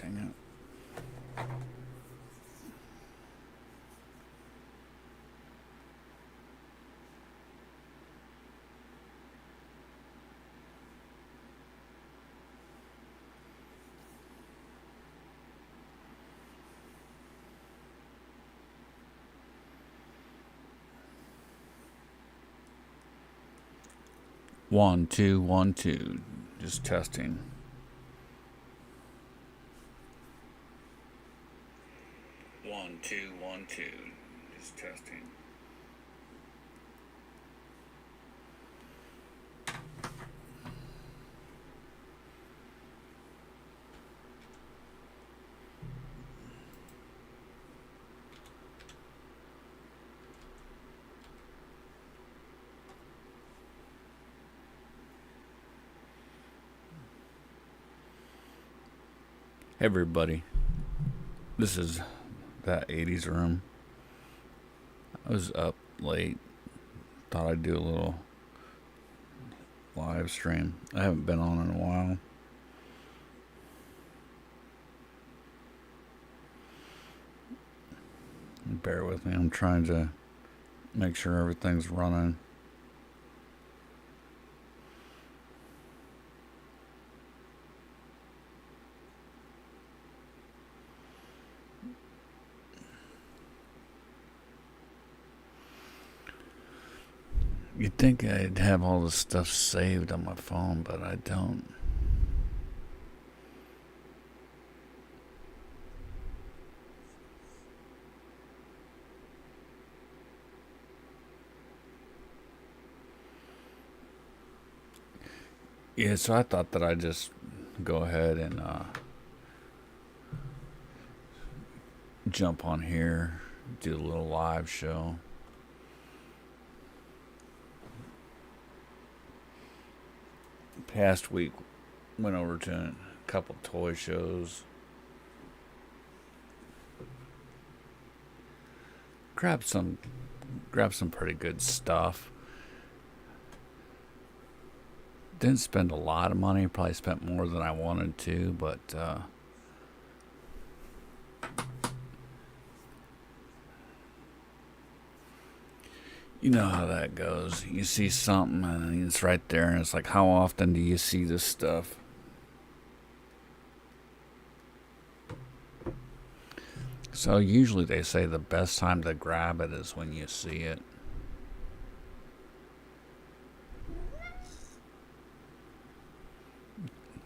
Dang it. One, two, 1, 2. Just testing. One, two, 1, 2. Just testing. Hey everybody, this is that 80s room. I was up late, thought I'd do a little live stream. I haven't been on in a while. Bear with me, I'm trying to make sure everything's running. You'd think I'd have all this stuff saved on my phone, but I don't. Yeah, so I thought that I'd just go ahead and jump on here, do a little live show. Past week, went over to a couple toy shows. Grabbed some pretty good stuff. Didn't spend a lot of money. Probably spent more than I wanted to, but you know how that goes. You see something and it's right there, and it's like, how often do you see this stuff? So usually they say the best time to grab it is when you see it.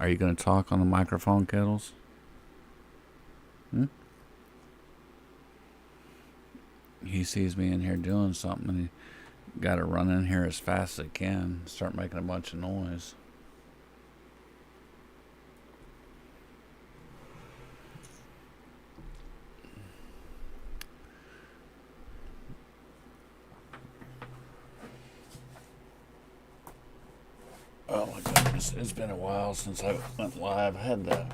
Are you going to talk on the microphone, Kettles? He sees me in here doing something, and he got to run in here as fast as he can, start making a bunch of noise. Oh my goodness, it's been a while since I went live. I had to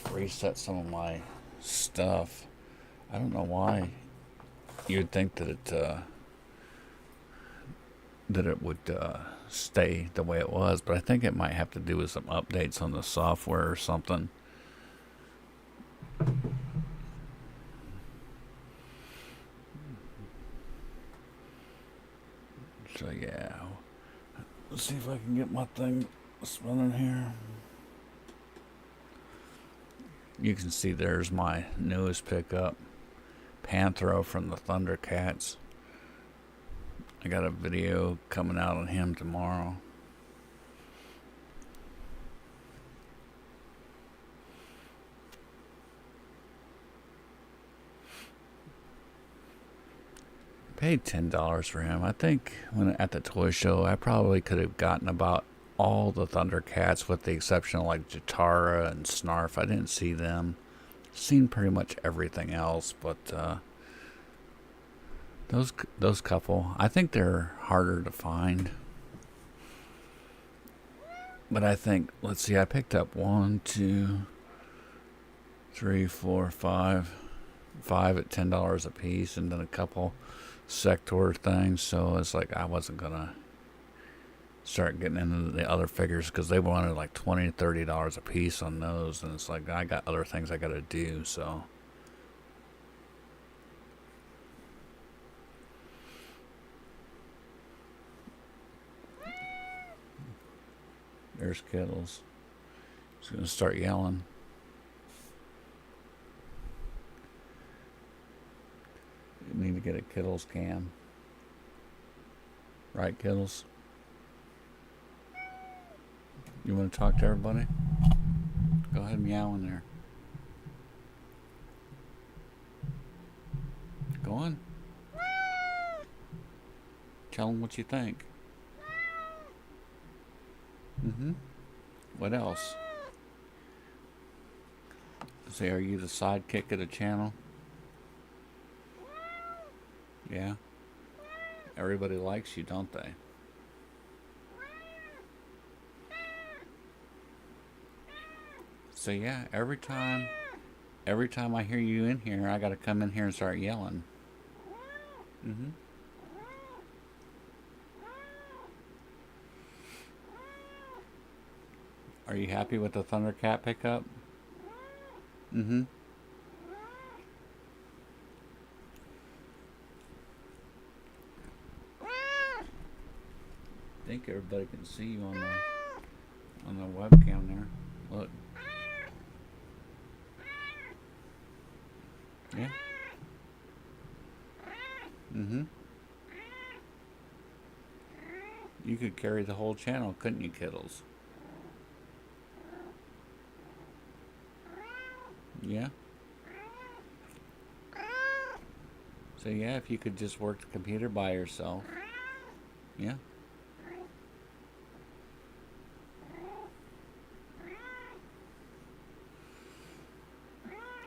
reset some of my stuff. I don't know why. You'd think that it would stay the way it was, but I think it might have to do with some updates on the software or something. So yeah, let's see if I can get my thing running here. You can see there's my newest pickup, Panthro from the Thundercats. I got a video coming out on him tomorrow. Paid $10 for him. I think when at the toy show, I probably could have gotten about all the Thundercats with the exception of like Jatara and Snarf. I didn't see them. Seen pretty much everything else, but those couple, I think they're harder to find. But I think, let's see, I picked up 1, 2, 3, 4, 5 at $10 a piece, and then a couple Sector things. So it's like I wasn't gonna start getting into the other figures because they wanted like $20 to $30 a piece on those, and it's like I got other things I got to do. So there's Kittles. He's gonna start yelling. You need to get a Kittles cam, right, Kittles? You want to talk to everybody? Go ahead and meow in there. Go on. Tell them what you think. What else? Say, are you the sidekick of the channel? Yeah. Everybody likes you, don't they? So yeah, every time I hear you in here, I gotta come in here and start yelling. Are you happy with the Thundercat pickup? I think everybody can see you on the webcam there. Look. Yeah. You could carry the whole channel, couldn't you, Kittles? Yeah. So yeah, if you could just work the computer by yourself. Yeah.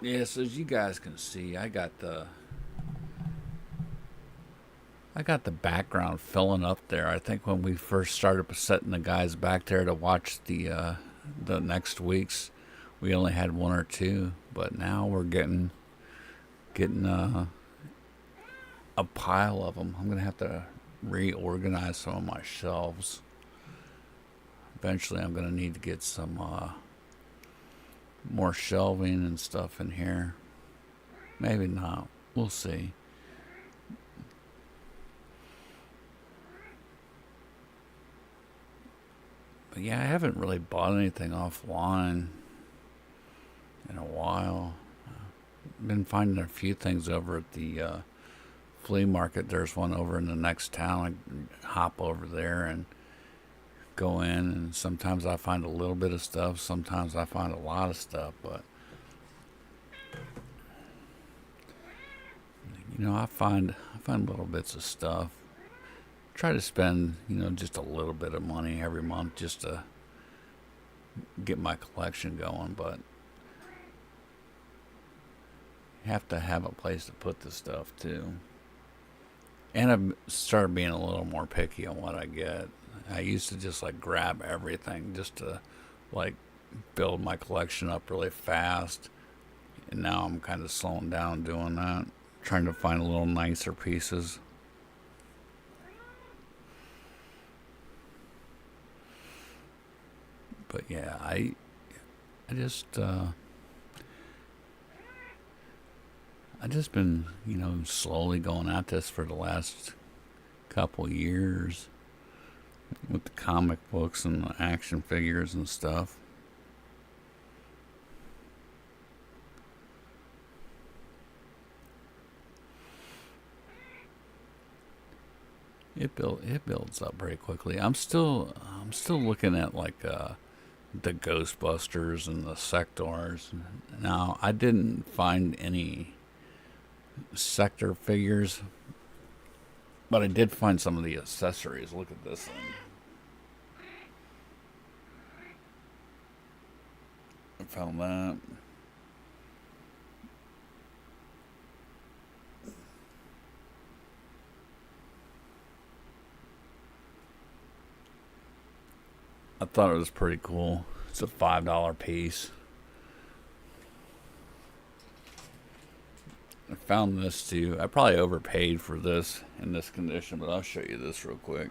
Yeah, so as you guys can see, I got the background filling up there. I think when we first started setting the guys back there to watch the next weeks, we only had one or two, but now we're getting a pile of them. I'm gonna have to reorganize some of my shelves. Eventually, I'm gonna need to get some more shelving and stuff in here. Maybe not. We'll see. But yeah, I haven't really bought anything offline in a while. Been finding a few things over at the flea market. There's one over in the next town. I hop over there and go in, and sometimes I find a little bit of stuff, sometimes I find a lot of stuff, but I find little bits of stuff. Try to spend, just a little bit of money every month just to get my collection going, but you have to have a place to put the stuff too. And I've started being a little more picky on what I get. I used to just grab everything just to build my collection up really fast. And now I'm kind of slowing down doing that. Trying to find a little nicer pieces. But yeah, I just been, slowly going at this for the last couple years with the comic books and the action figures and stuff. It builds up very quickly. I'm still looking at the Ghostbusters and the Sectors. Now, I didn't find any Sector figures, but I did find some of the accessories. Look at this thing. I found that. I thought it was pretty cool. It's a $5 piece. I found this too. I probably overpaid for this in this condition, but I'll show you this real quick.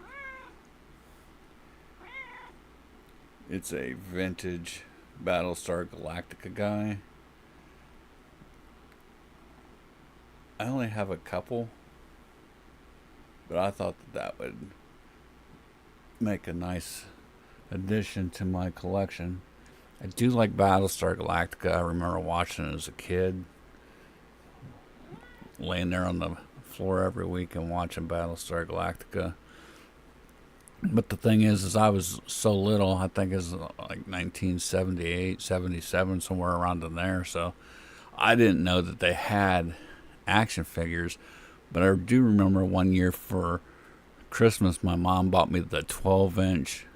It's a vintage Battlestar Galactica guy. I only have a couple, but I thought that would make a nice addition to my collection. I do like Battlestar Galactica. I remember watching it as a kid, laying there on the floor every week and watching Battlestar Galactica. But the thing is I was so little. I think it's like 1978, 77, somewhere around in there. So I didn't know that they had action figures. But I do remember one year for Christmas, my mom bought me the 12-inch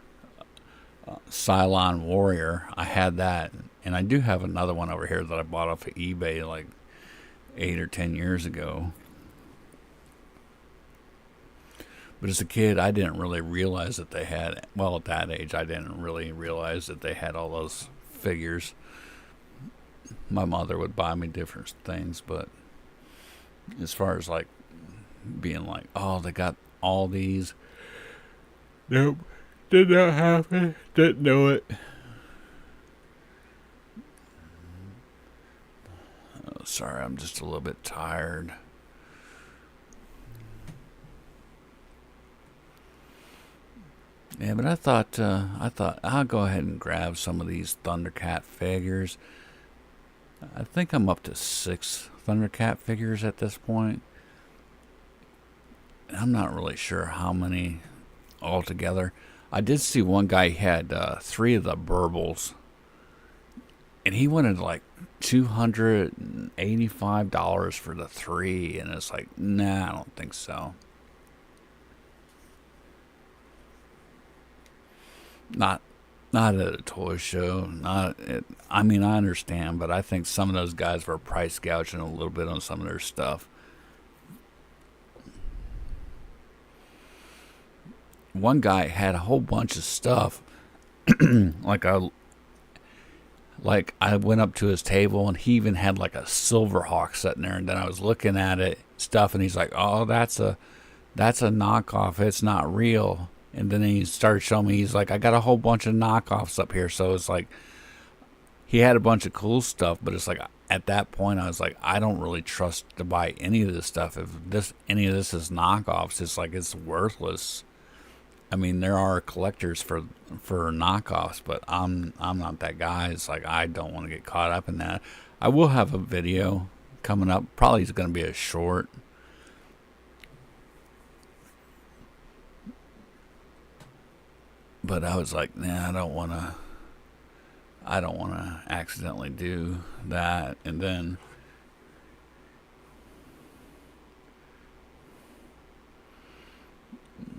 Cylon Warrior. I had that, and I do have another one over here that I bought off of eBay like 8 or 10 years ago. But as a kid, I didn't really realize that they had, well, at that age, I didn't really realize that they had all those figures. My mother would buy me different things, but as far as like being like, oh, they got all these, nope, did not happen, didn't know it. Oh, sorry, I'm just a little bit tired. Yeah, but I thought I'll go ahead and grab some of these Thundercat figures. I think I'm up to 6 Thundercat figures at this point. I'm not really sure how many altogether. I did see one guy had 3 of the Burbles, and he wanted like $285 for the 3, and it's like, nah, I don't think so. Not at a toy show. I mean, I understand, but I think some of those guys were price gouging a little bit on some of their stuff. One guy had a whole bunch of stuff. I went up to his table, and he even had like a Silverhawk sitting there, and then I was looking at it stuff, and he's like, "Oh, that's a knockoff. It's not real." And then he started showing me, he's like, I got a whole bunch of knockoffs up here. So it's like, he had a bunch of cool stuff, but it's like, at that point, I was like, I don't really trust to buy any of this stuff. If any of this is knockoffs, it's like, it's worthless. I mean, there are collectors for knockoffs, but I'm not that guy. It's like, I don't want to get caught up in that. I will have a video coming up. Probably is going to be a short. But I was like, nah, I don't want to accidentally do that. And then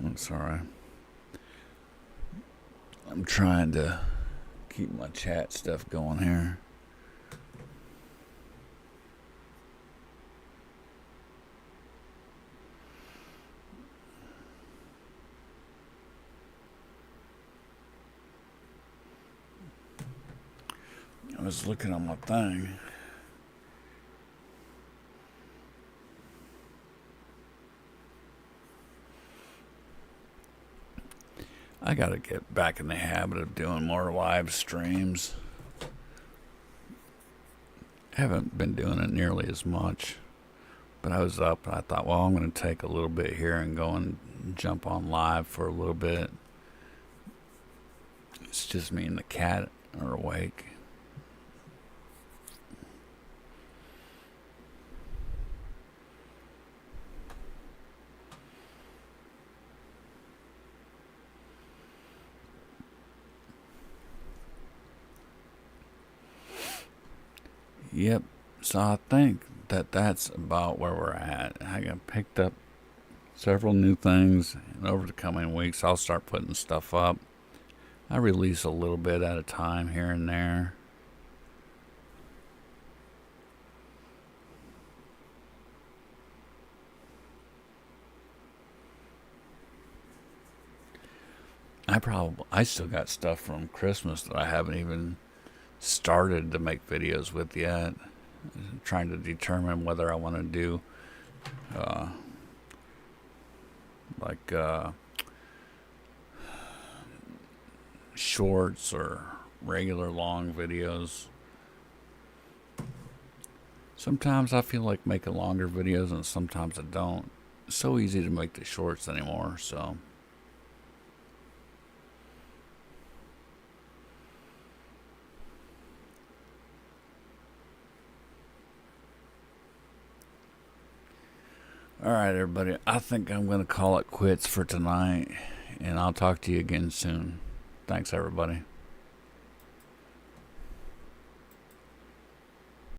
I'm sorry. I'm trying to keep my chat stuff going here. I was looking on my thing. I gotta get back in the habit of doing more live streams. I haven't been doing it nearly as much. But I was up and I thought, well, I'm going to take a little bit here and go and jump on live for a little bit. It's just me and the cat are awake. Yep, so I think that's about where we're at. I got picked up several new things, and over the coming weeks, I'll start putting stuff up. I release a little bit at a time here and there. I still got stuff from Christmas that I haven't even started to make videos with yet. I'm trying to determine whether I want to do shorts or regular long videos. Sometimes I feel like making longer videos and sometimes I don't. It's so easy to make the shorts anymore, so. Alright, everybody. I think I'm going to call it quits for tonight, and I'll talk to you again soon. Thanks, everybody.